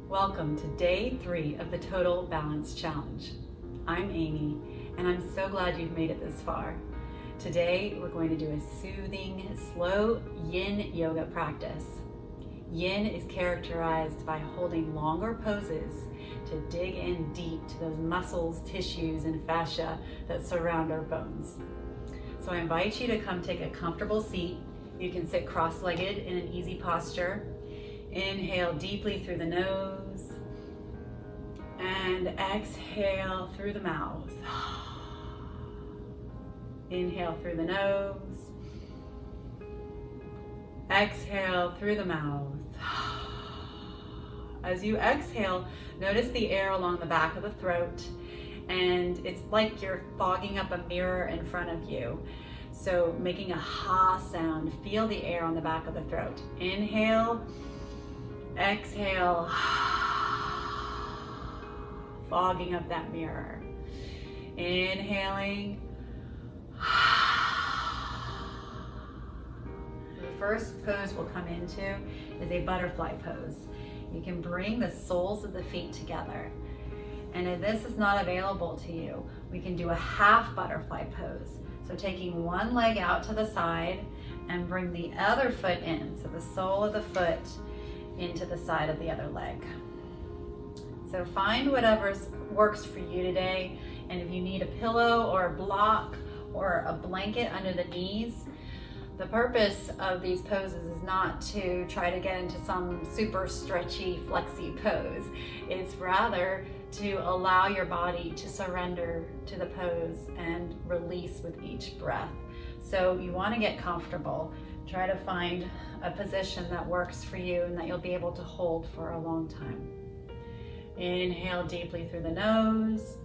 Welcome to day 3 of the Total Balance Challenge. I'm Amy, and I'm so glad you've made it this far. Today, we're going to do a soothing, slow yin yoga practice. Yin is characterized by holding longer poses to dig in deep to those muscles, tissues, and fascia that surround our bones. So I invite you to come take a comfortable seat. You can sit cross-legged in an easy posture. Inhale deeply through the nose and exhale through the mouth. Inhale through the nose. Exhale through the mouth. As you exhale, notice the air along the back of the throat, and it's like you're fogging up a mirror in front of you. So making a ha sound, feel the air on the back of the throat. Inhale, exhale, fogging up that mirror. Inhaling. The first pose we'll come into is a butterfly pose. You can bring the soles of the feet together. And if this is not available to you, we can do a half butterfly pose. So taking one leg out to the side and bring the other foot in. So the sole of the foot into the side of the other leg. So find whatever works for you today. And if you need a pillow or a block or a blanket under the knees, the purpose of these poses is not to try to get into some super stretchy, flexy pose. It's rather to allow your body to surrender to the pose and release with each breath. So you want to get comfortable. Try to find a position that works for you and that you'll be able to hold for a long time. Inhale deeply through the nose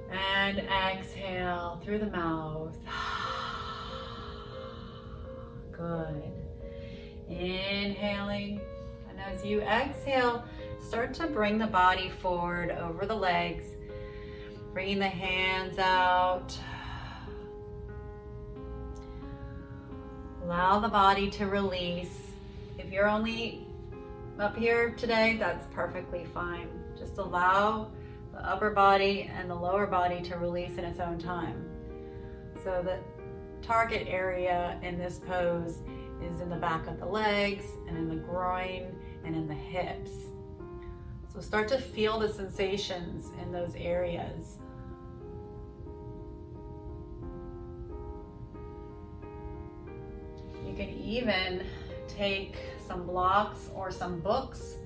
and exhale through the mouth. Good. Inhaling, and as you exhale, start to bring the body forward over the legs, bringing the hands out. Allow the body to release. If you're only up here today, that's perfectly fine. Just allow the upper body and the lower body to release in its own time. So the target area in this pose is in the back of the legs and in the groin and in the hips. So start to feel the sensations in those areas. You can even take some blocks or some books,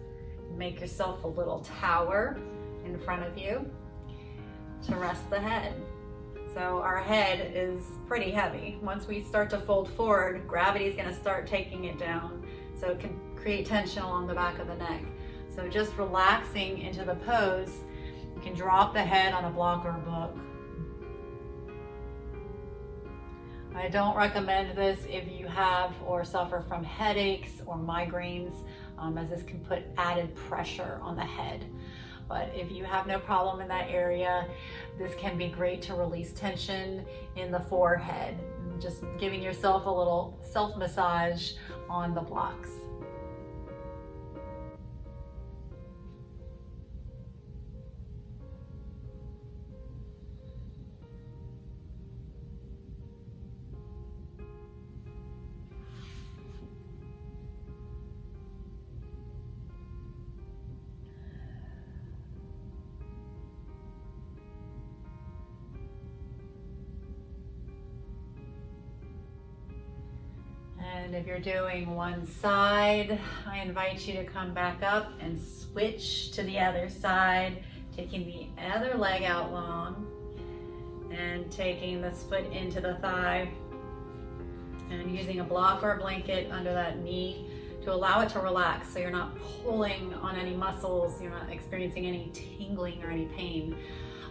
make yourself a little tower in front of you to rest the head. So our head is pretty heavy. Once we start to fold forward, gravity is going to start taking it down. So it can create tension along the back of the neck. So just relaxing into the pose, you can drop the head on a block or a book. I don't recommend this if you have or suffer from headaches or migraines, as this can put added pressure on the head. But if you have no problem in that area, this can be great to release tension in the forehead. Just giving yourself a little self-massage on the blocks. And if you're doing one side, I invite you to come back up and switch to the other side, taking the other leg out long and taking this foot into the thigh and using a block or a blanket under that knee to allow it to relax so you're not pulling on any muscles, you're not experiencing any tingling or any pain.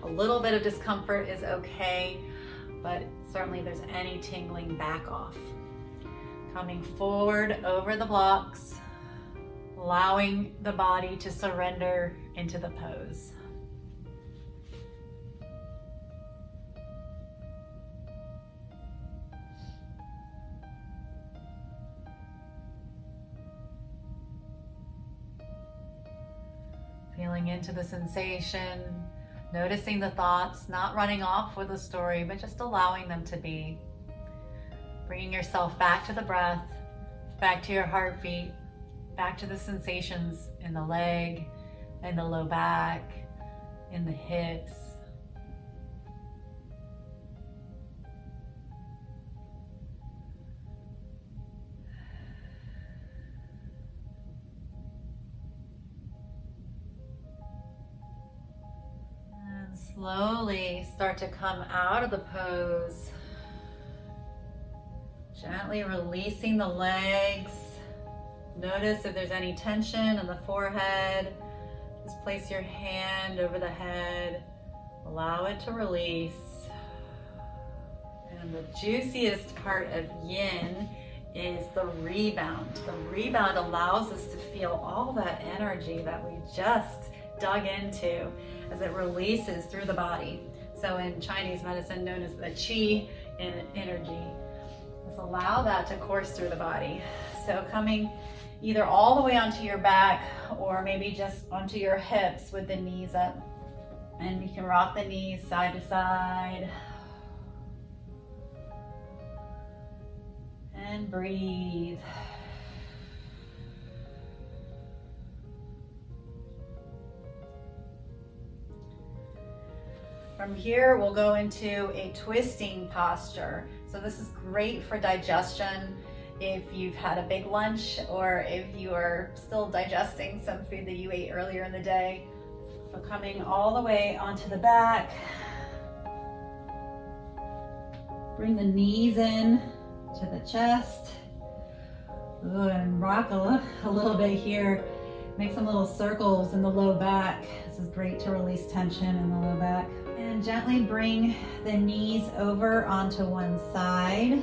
A little bit of discomfort is okay, but certainly if there's any tingling, back off. Coming forward over the blocks, allowing the body to surrender into the pose. Feeling into the sensation, noticing the thoughts, not running off with a story, but just allowing them to be. Bringing yourself back to the breath, back to your heartbeat, back to the sensations in the leg, in the low back, in the hips. And slowly start to come out of the pose. Gently releasing the legs. Notice if there's any tension in the forehead. Just place your hand over the head. Allow it to release. And the juiciest part of yin is the rebound. The rebound allows us to feel all that energy that we just dug into as it releases through the body. So in Chinese medicine, known as the qi energy. Just allow that to course through the body. So coming either all the way onto your back or maybe just onto your hips with the knees up. And you can rock the knees side to side. And breathe. From here, we'll go into a twisting posture. So this is great for digestion if you've had a big lunch or if you are still digesting some food that you ate earlier in the day. So coming all the way onto the back. Bring the knees in to the chest. Ooh, and rock a little bit here. Make some little circles in the low back. This is great to release tension in the low back. And gently bring the knees over onto one side.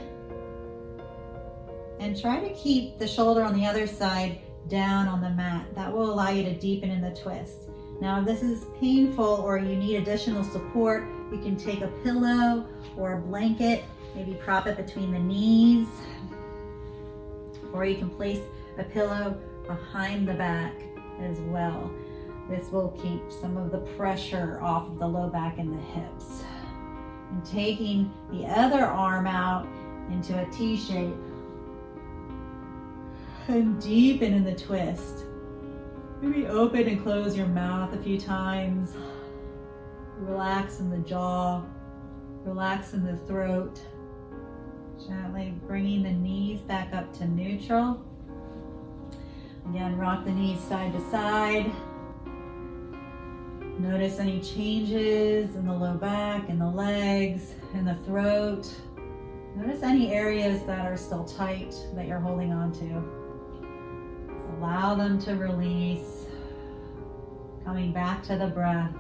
And try to keep the shoulder on the other side down on the mat. That will allow you to deepen in the twist. Now, if this is painful or you need additional support, you can take a pillow or a blanket, maybe prop it between the knees, or you can place a pillow behind the back as well. This will keep some of the pressure off of the low back and the hips. And taking the other arm out into a T shape and deepen in the twist. Maybe open and close your mouth a few times. Relax in the jaw, relax in the throat. Gently bringing the knees back up to neutral. Again, rock the knees side to side. Notice any changes in the low back, in the legs, in the throat. Notice any areas that are still tight that you're holding on to. Allow them to release. Coming back to the breath.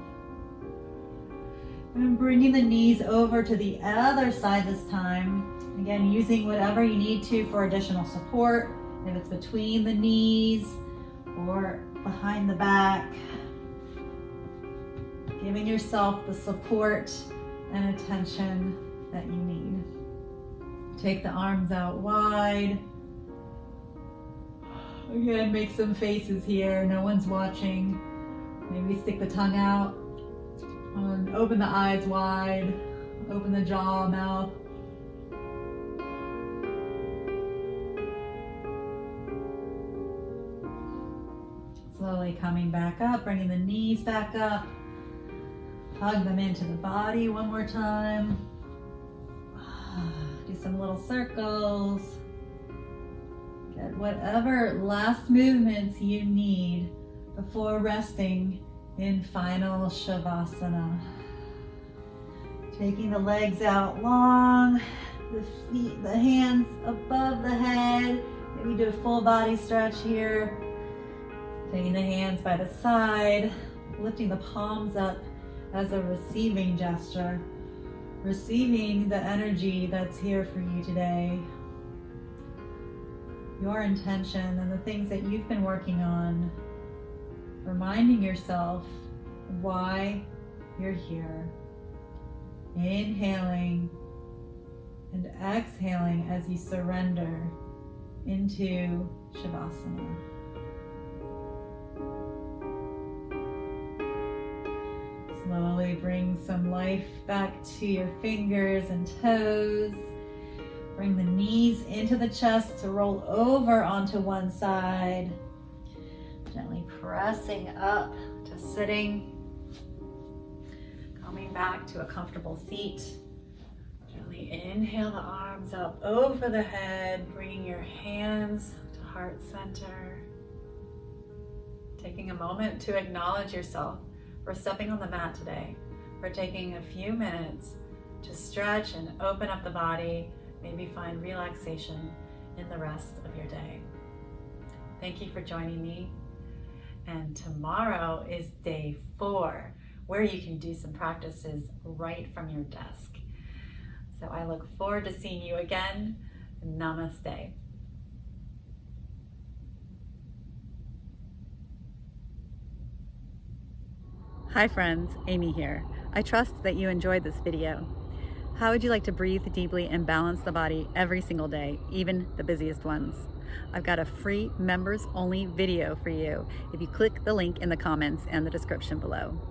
And bringing the knees over to the other side this time. Again, using whatever you need to for additional support. If it's between the knees or behind the back. Giving yourself the support and attention that you need. Take the arms out wide. Again, make some faces here. No one's watching. Maybe stick the tongue out. And open the eyes wide. Open the jaw, mouth. Slowly coming back up, bringing the knees back up. Hug them into the body one more time. Do some little circles. Get whatever last movements you need before resting in final Shavasana. Taking the legs out long, the feet, the hands above the head. Maybe do a full body stretch here. Taking the hands by the side, lifting the palms up as a receiving gesture, receiving the energy that's here for you today, your intention and the things that you've been working on, reminding yourself why you're here, inhaling and exhaling as you surrender into Shavasana. Slowly bring some life back to your fingers and toes. Bring the knees into the chest to roll over onto one side. Gently pressing up to sitting. Coming back to a comfortable seat. Gently inhale the arms up over the head, bringing your hands to heart center. Taking a moment to acknowledge yourself for stepping on the mat today, for taking a few minutes to stretch and open up the body, maybe find relaxation in the rest of your day. Thank you for joining me. And tomorrow is day 4, where you can do some practices right from your desk. So I look forward to seeing you again. Namaste. Hi friends, Amy here. I trust that you enjoyed this video. How would you like to breathe deeply and balance the body every single day, even the busiest ones? I've got a free members only video for you if you click the link in the comments and the description below.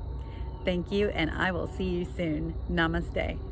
Thank you, and I will see you soon. Namaste.